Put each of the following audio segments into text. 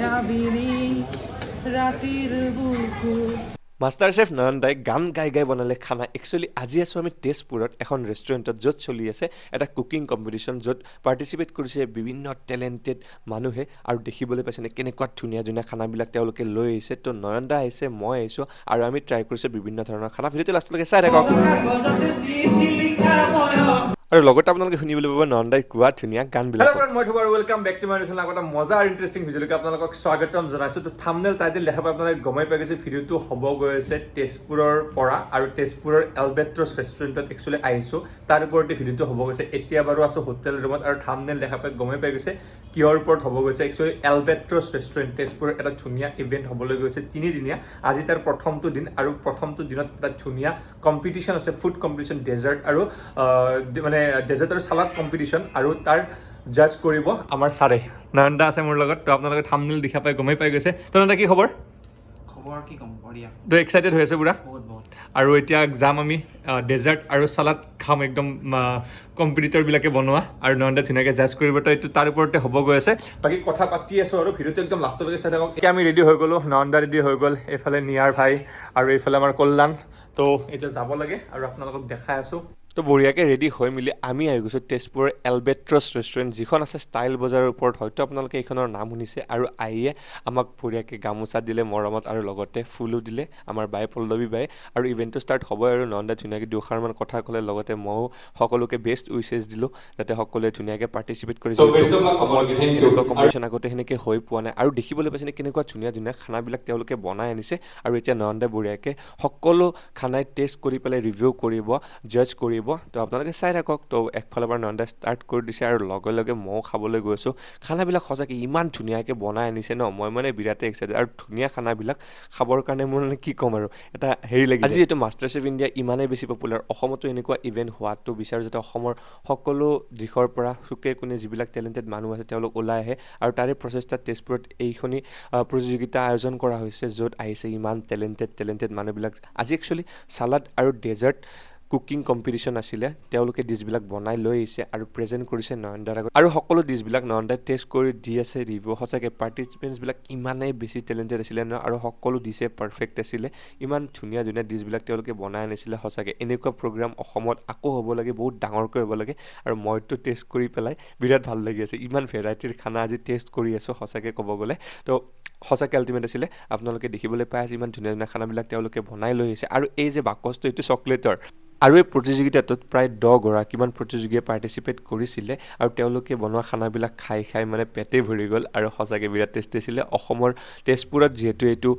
যাবিনি ৰাতিৰ বুকুত মাষ্টাৰ চেফ নয়ন দাই গান গাই গাই বনালে খানা একচুৱেলি আজি আছোঁ আমি তেজপুৰত এখন ৰেষ্টুৰেণ্টত য'ত চলি আছে এটা কুকিং কম্পিটিশ্যন য'ত পাৰ্টিচিপেট কৰিছে বিভিন্ন টেলেণ্টেড মানুহে আৰু দেখিবলৈ পাইছেনে কেনেকুৱা ধুনীয়া ধুনীয়া খানাবিলাক তেওঁলোকে লৈ আহিছে তো নয়ন দা আহিছে মই আহিছোঁ আৰু আমি ট্ৰাই কৰিছোঁ বিভিন্ন ধৰণৰ খানা ভিডিঅ'টো লাষ্টলৈকে চাই থাকক আৰু লগতে আপোনালোকে শুনিবলৈ পাব নয়ন দাই কোৱা ধুনীয়া গানবিলাক মই তোমাৰ welcome back to my channel এটা মজা আৰু ইণ্টাৰেষ্টিং ভিডিঅ'লৈকে আপোনালোকক স্বাগতম জনাইছোঁ তো থাম্বনেল টাইটেল দেখা পাই আপোনালোকে গমেই পাই গৈছে ভিডিঅ'টো হ'ব গৈ আছে তেজপুৰৰ পৰা আৰু তেজপুৰৰ এলবেট্ৰছ ৰেষ্টুৰেণ্টত একচুৱেলি আহিছোঁ তাৰ ওপৰতে ভিডিঅ'টো হ'ব গৈছে এতিয়া বাৰু আছোঁ হোটেল ৰুমত আৰু থাম্বনেল দেখা পাই গমেই পাই গৈছে কিহৰ ওপৰত হ'ব গৈছে একচুৱেলি এলবেট্ৰছ ৰেষ্টুৰেণ্ট তেজপুৰৰ এটা ধুনীয়া ইভেণ্ট হ'বলৈ গৈছে 3 দিনীয়া আজি তাৰ প্ৰথমটো দিন আৰু প্ৰথমটো দিনত এটা ধুনীয়া কম্পিটিশ্যন আছে ফুড কম্পিটিশ্যন ডেজাৰ্ট আৰু মানে ডেজাৰ্ট আৰু চালাড কম্পিটিশ্যন আৰু তাৰ জাজ কৰিব আমাৰ ছাৰে নয়ন দা আছে মোৰ লগত তো আপোনালোকে থাম্বনেল দেখা পাই গমেই পাই গৈছে তো নয়ন দা কি খবৰ কি কম বঢ়িয়া তো এক্সাইটেড হৈ আছে পুৰা বহুত আৰু এতিয়া যাম আমি ডেজাৰ্ট আৰু চালাড খাম একদম কম্পিটিটৰবিলাকে বনোৱা আৰু নয়ন দা ধুনীয়াকৈ জাজ কৰিব তো এইটো তাৰ ওপৰতে হ'ব গৈ আছে বাকী কথা পাতি আছোঁ আৰু ভিডিঅ'টো একদম লাষ্টলৈকে চাই থাকক এতিয়া আমি ৰেডি হৈ গ'লোঁ নয়ন দা ৰেডি হৈ গ'ল এইফালে নিয়াৰ ভাই আৰু এইফালে আমাৰ কল্যাণ তো এতিয়া যাব লাগে আৰু আপোনালোকক দেখাই আছোঁ তো বঢ়িয়াকৈ ৰেডি হৈ মেলি আমি আহি গৈছোঁ তেজপুৰৰ এলবেট্ৰছ ৰেষ্টুৰেণ্ট যিখন আছে ষ্টাইল বজাৰৰ ওপৰত হয়তো আপোনালোকে এইখনৰ নাম শুনিছে আৰু আহিয়ে আমাক বঢ়িয়াকৈ গামোচা দিলে মৰমত আৰু লগতে ফুলো দিলে আমাৰ বাই পল্লৱী বাই আৰু ইভেণ্টটো ষ্টাৰ্ট হ'বই আৰু নয়ন দাই ধুনীয়াকৈ দুষাৰমান কথা ক'লে লগতে ময়ো সকলোকে বেষ্ট উইচেছ দিলোঁ যাতে সকলোৱে ধুনীয়াকৈ পাৰ্টিচিপেট কৰি এনেকুৱা কম্পিটিশ্যন আগতে সেনেকৈ হৈ পোৱা নাই আৰু দেখিবলৈ পাইছেনে কেনেকুৱা ধুনীয়া ধুনীয়া খানাবিলাক তেওঁলোকে বনাই আনিছে আৰু এতিয়া নয়ন দাই বঢ়িয়াকৈ সকলো খানাই টেষ্ট কৰি পেলাই ৰিভিউ কৰিব জাজ কৰিব তো আপোনালোকে চাই থাকক তো একফালৰ পৰা নয়ন দাই ষ্টাৰ্ট কৰি দিছে আৰু লগে লগে ময়ো খাবলৈ গৈছোঁ খানাবিলাক সঁচাকৈ ইমান ধুনীয়াকৈ বনাই আনিছে ন মই মানে বিৰাটেই এক্সাইটেড আৰু ধুনীয়া খানাবিলাক খাবৰ কাৰণে মোৰ মানে কি ক'ম আৰু এটা হেৰি লাগিছে আজি যিহেতু মাষ্টাৰ চেফ ইণ্ডিয়া ইমানেই বেছি পপুলাৰ অসমতো এনেকুৱা ইভেণ্ট হোৱাটো বিচাৰোঁ যাতে অসমৰ সকলো দিশৰ পৰা চুকে কোণে যিবিলাক টেলেণ্টেড মানুহ আছে তেওঁলোক ওলাই আহে আৰু তাৰে প্ৰচেষ্টাত তেজপুৰত এইখনি প্ৰতিযোগিতা আয়োজন কৰা হৈছে য'ত আহিছে ইমান টেলেণ্টেড মানুহবিলাক আজি একচুৱেলি চালাড আৰু ডেজাৰ্ট কুকিং কম্পিটিশ্যন আছিলে তেওঁলোকে ডিছবিলাক বনাই লৈ আহিছে আৰু প্ৰেজেণ্ট কৰিছে নয়ন দাৰ আগত আৰু সকলো ডিছবিলাক নয়ন দাই টেষ্ট কৰি দি আছে ৰিভিউ সঁচাকৈ পাৰ্টিচিপেণ্টছবিলাক ইমানেই বেছি টেলেণ্টেড আছিলে ন আৰু সকলো ডিছে পাৰফেক্ট আছিলে ইমান ধুনীয়া ধুনীয়া ডিছবিলাক তেওঁলোকে বনাই আনিছিলে সঁচাকৈ এনেকুৱা প্ৰগ্ৰাম অসমত আকৌ হ'ব লাগে বহুত ডাঙৰকৈ হ'ব লাগে আৰু মইতো টেষ্ট কৰি পেলাই বিৰাট ভাল লাগি আছে ইমান ভেৰাইটিৰ খানা আজি টেষ্ট কৰি আছোঁ সঁচাকৈ ক'ব গ'লে তো সঁচাকৈ আল্টিমেট আছিলে আপোনালোকে দেখিবলৈ পাই আছে ইমান ধুনীয়া ধুনীয়া খানাবিলাক তেওঁলোকে বনাই লৈ আহিছে আৰু এই যে বাকচটো এইটো চকলেটৰ আৰু এই প্ৰতিযোগিতাটোত প্ৰায় 10গৰাকীমান প্ৰতিযোগীয়ে পাৰ্টিচিপেট কৰিছিলে আৰু তেওঁলোকে বনোৱা খানাবিলাক খাই খাই মানে পেটেই ভৰি গ'ল আৰু সঁচাকৈ বিৰাট টেষ্টি আছিলে অসমৰ তেজপুৰত যিহেতু এইটো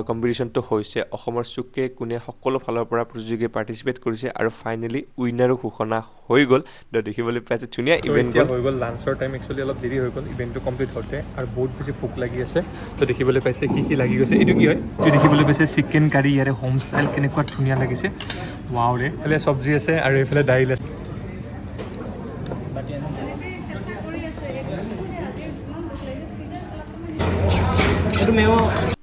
কম্পিটিশ্যনটো হৈছে অসমৰ চুকে কোণে সকলো ফালৰ পৰা প্ৰতিযোগীয়ে পাৰ্টিচিপেট কৰিছে আৰু ফাইনেলি উইনাৰো ঘোষণা হৈ গ'ল তো দেখিবলৈ পাইছে ধুনীয়া ইভেণ্ট হৈ গ'ল লাঞ্চৰ টাইম একচুৱেলি অলপ দেৰি হৈ গ'ল ইভেণ্টটো কমপ্লিট হওঁতে আৰু বহুত বেছি ভোক লাগি আছে তো দেখিবলৈ পাইছে কি লাগি গৈছে এইটো কি হয় এইটো দেখিবলৈ পাইছে চিকেন কাৰী ইয়াৰে হোম ষ্টাইল কেনেকুৱা ধুনীয়া লাগিছে ৱাও ৰে এইফালে চব্জি আছে আৰু এইফালে দাইল আছে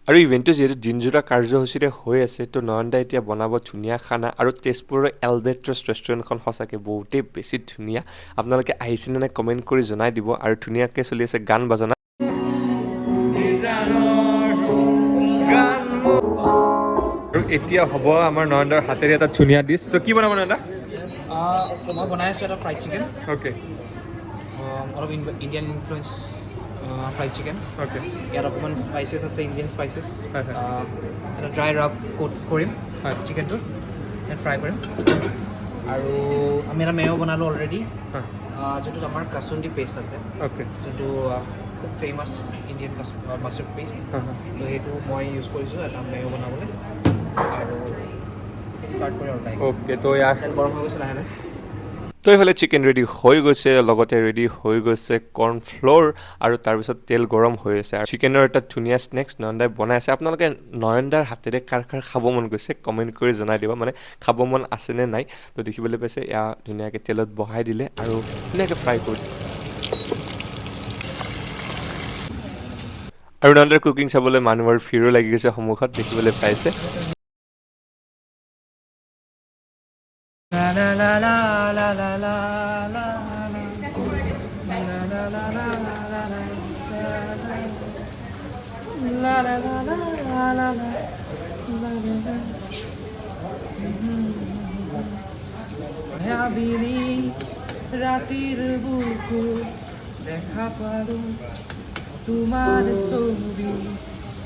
আৰু ইভেণ্টটো যিহেতু দিনজোৰা কাৰ্যসূচীৰে হৈ আছে তো নয়ন দাই এতিয়া বনাব ধুনীয়া খানা আৰু তেজপুৰৰ এলবেট্ৰছ ৰেষ্টুৰেণ্টখন সঁচাকৈ বহুতেই বেছি ধুনীয়া আপোনালোকে আহিছেনে নাই কমেণ্ট কৰি জনাই দিব আৰু ধুনীয়াকৈ চলি আছে গান বাজনা আৰু এতিয়া হ'ব আমাৰ নয়ন দাৰ হাতেৰে এটা ধুনীয়া ডিছ তো কি বনাব নয়ন দা মই বনাই আছোঁ এটা ফ্ৰাইড চিকেন অ'কে অলপ Indian influence fried chicken okay ইয়াত অকণমান স্পাইচেছ আছে ইণ্ডিয়ান স্পাইচেছ হয় এটা ড্ৰাই ৰাব কোট কৰিম হয় চিকেনটো ইয়াত ফ্ৰাই কৰিম আৰু আমি এটা মেয়' বনালোঁ অলৰেডি যোনটোত আমাৰ কাচুন্দি পেষ্ট আছে অ'কে যোনটো খুব ফেমাছ ইণ্ডিয়ান মাষ্টাৰ্ড পেষ্ট তো সেইটো মই ইউজ কৰিছোঁ এটা মেয়' বনাবলৈ আৰু ষ্টাৰ্ট কৰি আৰু অ'কে তো ইয়াৰ গৰম হৈ গৈছে লাহে লাহে তো এইফালে চিকেন ৰেডি হৈ গৈছে লগতে ৰেডি হৈ গৈছে কৰ্ণফ্ল'ৰ আৰু তাৰপিছত তেল গৰম হৈ আছে আৰু চিকেনৰ এটা ধুনীয়া স্নেক্স নয়ন দাই বনাই আছে আপোনালোকে নয়ন দাৰ হাতেৰে কাৰ খাব মন গৈছে কমেণ্ট কৰি জনাই দিব মানে খাব মন আছেনে নাই তো দেখিবলৈ পাইছে এয়া ধুনীয়াকৈ তেলত বহাই দিলে আৰু ধুনীয়াকৈ ফ্ৰাই কৰি আৰু নয়ন দাৰ কুকিং চাবলৈ মানুহৰ ভিৰো লাগি গৈছে সন্মুখত দেখিবলৈ পাইছে la la la la la la la. ভাবিনি ৰাতিৰ বুকুত দেখা পালো তোমাৰ ছবি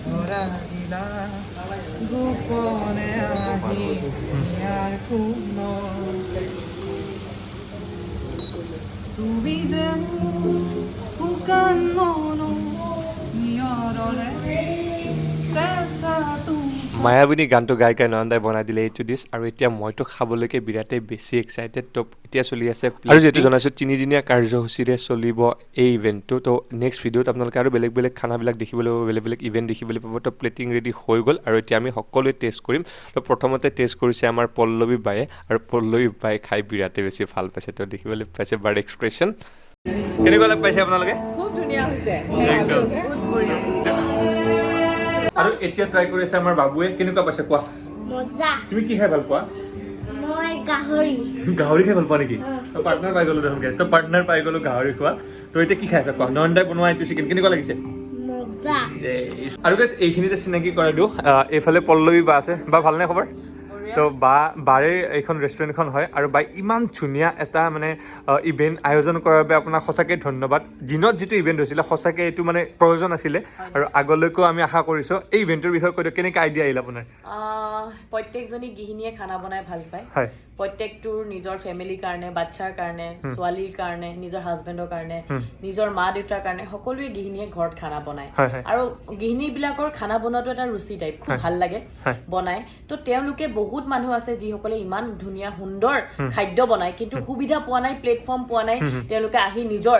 ধৰা দিলা গোপনে আহি ইয়াৰ কোণত তুমি যে মোৰ শুকান মনো নিয়ৰৰে চেঁচাটো মায়াবিনী গানটো গাই গাই নয়নদাই বনাই দিলে এইটো ডিছ আৰু এতিয়া মইতো খাবলৈকে বিৰাটেই বেছি এক্সাইটেড তো এতিয়া চলি আছে আৰু যিহেতু জনাইছোঁ তিনিদিনীয়া কাৰ্যসূচীৰে চলিব এই ইভেণ্টটো তো নেক্সট ভিডিঅ'ত আপোনালোকে আৰু বেলেগ বেলেগ খানাবিলাক দেখিবলৈ পাব বেলেগ বেলেগ ইভেণ্ট দেখিবলৈ পাব তো প্লেটিং ৰেডি হৈ গ'ল আৰু এতিয়া আমি সকলোৱে টেষ্ট কৰিম তো প্ৰথমতে টেষ্ট কৰিছে আমাৰ পল্লৱী বায়ে আৰু পল্লৱী বায়ে খাই বিৰাটেই বেছি ভাল পাইছে তো দেখিবলৈ পাইছে বাৰ এক্সপ্ৰেশ্যন কেনেকুৱা লগ পাইছে আপোনালোকে খুব ধুনীয়া হৈছে বহুত বঢ়িয়া আৰু এতিয়া ট্ৰাই কৰি আছে আমাৰ বাবুৱে কেনেকুৱা পাইছে কোৱা মজা তুমি কি খাই ভাল পোৱা মই গাহৰি গাহৰি খাই ভাল পোৱা নেকি পাৰ্টনাৰ পাই গ'লো দেখোন গেছ তো পাৰ্টনাৰ পাই গ'লো গাহৰি খোৱা তো এতিয়া কি খাই আছা কোৱা নয়নদাই বনোৱা এইটো চিকেন কেনেকুৱা লাগিছে মজা আৰু গেছ এইখিনিতে চিনাকি কৰাই দিওঁ এইফালে পল্লৱী বা আছে বা ভালনে খবৰ তো বাৰে এইখন ৰেষ্টুৰেণ্টখন হয় আৰু বাই ইমান ধুনীয়া এটা মানে ইভেণ্ট আয়োজন কৰাৰ বাবে আপোনাক সঁচাকৈ ধন্যবাদ দিনত যিটো ইভেণ্ট হৈছিলে সঁচাকৈ এইটো মানে প্ৰয়োজন আছিলে আৰু আগলৈকেও আমি আশা কৰিছোঁ এই ইভেণ্টৰ বিষয়ে কৈ দিয়ক কেনেকৈ আইডিয়া আহিল আপোনাৰ প্ৰত্যেকজনী গৃহিণীয়ে খানা বনাই ভাল পায় হয় প্ৰত্যেকটোৰ নিজৰ ফেমিলিৰ কাৰণে বাচ্ছাৰ কাৰণে ছোৱালীৰ কাৰণে নিজৰ হাজবেণ্ডৰ কাৰণে নিজৰ মা দেউতাৰ কাৰণে সকলোৱে গৃহিণীয়ে ঘৰত খানা বনায় আৰু গৃহিণীবিলাকৰ খানা বনোৱাটো এটা ৰুচি টাইপ খুব ভাল লাগে বনায় তো তেওঁলোকে বহুত মানুহ আছে যিসকলে ইমান ধুনীয়া সুন্দৰ খাদ্য বনায় কিন্তু সুবিধা পোৱা নাই প্লেটফৰ্ম পোৱা নাই তেওঁলোকে আহি নিজৰ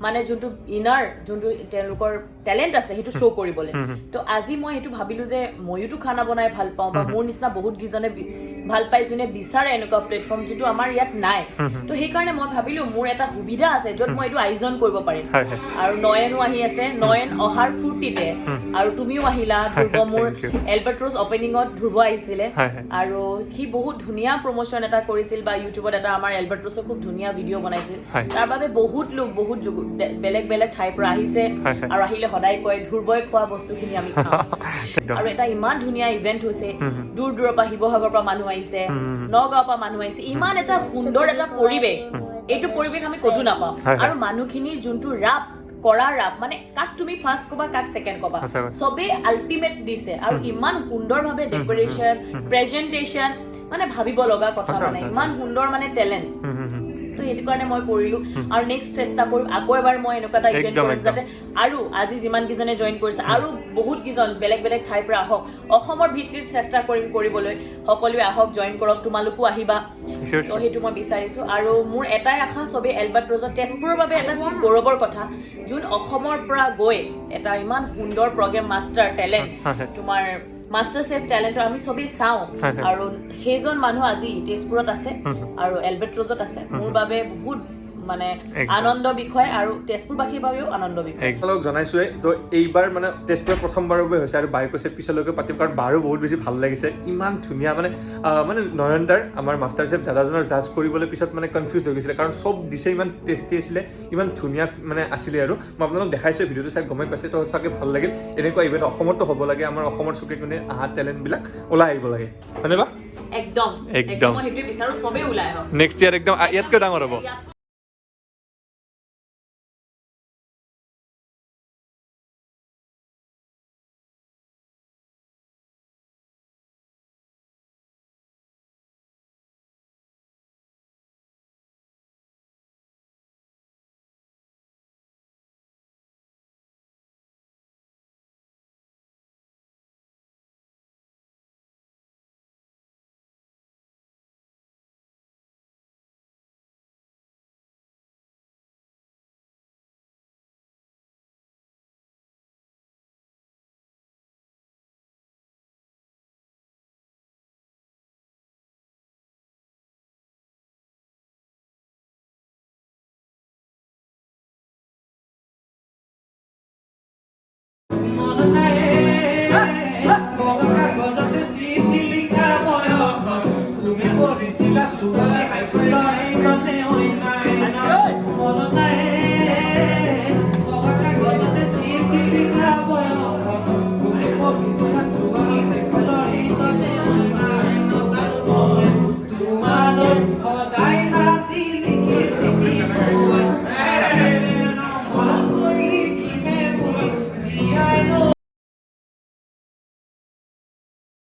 মানে যোনটো ইনাৰ যোনটো তেওঁলোকৰ টেলেণ্ট আছে সেইটো শ্ব' কৰিবলৈ তো আজি মই সেইটো ভাবিলো যে ময়োতো খানা বনাই ভাল পাওঁ বা মোৰ নিচিনা বহুত কেইজনে ভাল পাই যোনে বিচাৰে এনেকুৱা প্লেটফৰ্ম যিটো আমাৰ ইয়াত নাই তো সেইকাৰণে মই ভাবিলো মোৰ এটা সুবিধা আছে য'ত মই এইটো আয়োজন কৰিব পাৰিম আৰু নয়নো আহি আছে নয়ন অহাৰ ফূৰ্তিতে আৰু তুমিও আহিলা ধ্ৰুৱ মোৰ এলবাট্ৰছ অপেনিঙত ধ্ৰুৱ আহিছিলে আৰু সি বহুত ধুনীয়া প্ৰমোশ্যন এটা কৰিছিল বা ইউটিউবত এটা আমাৰ এলবাট্ৰছৰ খুব ধুনীয়া ভিডিঅ' বনাইছিল তাৰ বাবে বহুত লোক বহুত বেলেগ বেলেগ ঠাইৰ পৰা আহিছে আৰু আহিলে সদায় কয় ধ্ৰুৱই খোৱা বস্তুখিনি আমি খাওঁ আৰু এটা ইমান ধুনীয়া ইভেণ্ট হৈছে দূৰ দূৰৰ পৰা শিৱসাগৰৰ পৰা মানুহ আহিছে নগাঁৱৰ পৰা মানুহ আহিছে ইমান এটা সুন্দৰ এটা পৰিৱেশ এইটো পৰিৱেশ আমি ক'তো নাপাওঁ আৰু মানুহখিনিৰ যোনটো ৰাপ কৰা ৰাপ মানে কাক তুমি ফাৰ্ষ্ট ক'বা কাক ছেকেণ্ড ক'বা চবেই আল্টিমেট দিছে আৰু ইমান সুন্দৰভাৱে ডেক'ৰেশ্যন প্ৰেজেণ্টেশ্যন মানে ভাবিব লগা কথা মানে ইমান সুন্দৰ মানে টেলেণ্ট তো সেইটো কাৰণে মই কৰিলোঁ আৰু নেক্সট চেষ্টা কৰিম আকৌ এবাৰ মই এনেকুৱা এটা ইভেণ্ট কৰিম যাতে আৰু আজি যিমান কেইজনে জইন কৰিছে আৰু বহুত কেইজন বেলেগ বেলেগ ঠাইৰ পৰা আহক অসমৰ ভিত্তিত চেষ্টা কৰিম কৰিবলৈ সকলোৱে আহক জইন কৰক তোমালোকো আহিবা তো সেইটো মই বিচাৰিছোঁ আৰু মোৰ এটাই আশা চবেই এলবাট্ৰছত তেজপুৰৰ বাবে এটা খুব গৌৰৱৰ কথা যোন অসমৰ পৰা গৈ এটা ইমান সুন্দৰ প্ৰগ্ৰেম মাষ্টাৰ টেলেণ্ট তোমাৰ মাষ্টাৰ চেফ টেলেণ্টৰ আমি চবেই চাওঁ আৰু সেইজন মানুহ আজি তেজপুৰত আছে আৰু এলবাট্ৰছত আছে মোৰ বাবে বহুত মানে আনন্দ বিষয় আৰু তেজপুৰবাসীৰ বাবেও আনন্দ বিষয় আপোনালোক জনাইছোৱে তো এইবাৰ মানে তেজপুৰত প্ৰথমবাৰৰ বাবে হৈছে আৰু বাই কৈছে পিছলৈকে পাতিম কাৰণ বাৰো বহুত বেছি ভাল লাগিছে ইমান ধুনীয়া মানে মানে নয়নদাৰ আমাৰ মাষ্টাৰ চেফ দাদাজনৰ জাজ কৰিবলৈ পিছত মানে কনফিউজ হৈ গৈছিলে কাৰণ চব দিছে ইমান টেষ্টি আছিলে ইমান ধুনীয়া মানে আছিলে আৰু মই আপোনালোক দেখাইছোঁ ভিডিঅ'টো চাই গমেই পাইছে তো সঁচাকৈ ভাল লাগিল এনেকুৱা ইভেণ্ট অসমতো হ'ব লাগে আমাৰ অসমৰ চুকে কোণে অহা টেলেণ্টবিলাক ওলাই আহিব লাগে হয়নে বা একদম একদম মই সেইটোৱে বিচাৰোঁ চবেই ওলাই আহক নেক্সট ইয়াৰ একদম ইয়াতকৈ ডাঙৰ হ'ব বিচৰা ছোৱালী তৰি ততে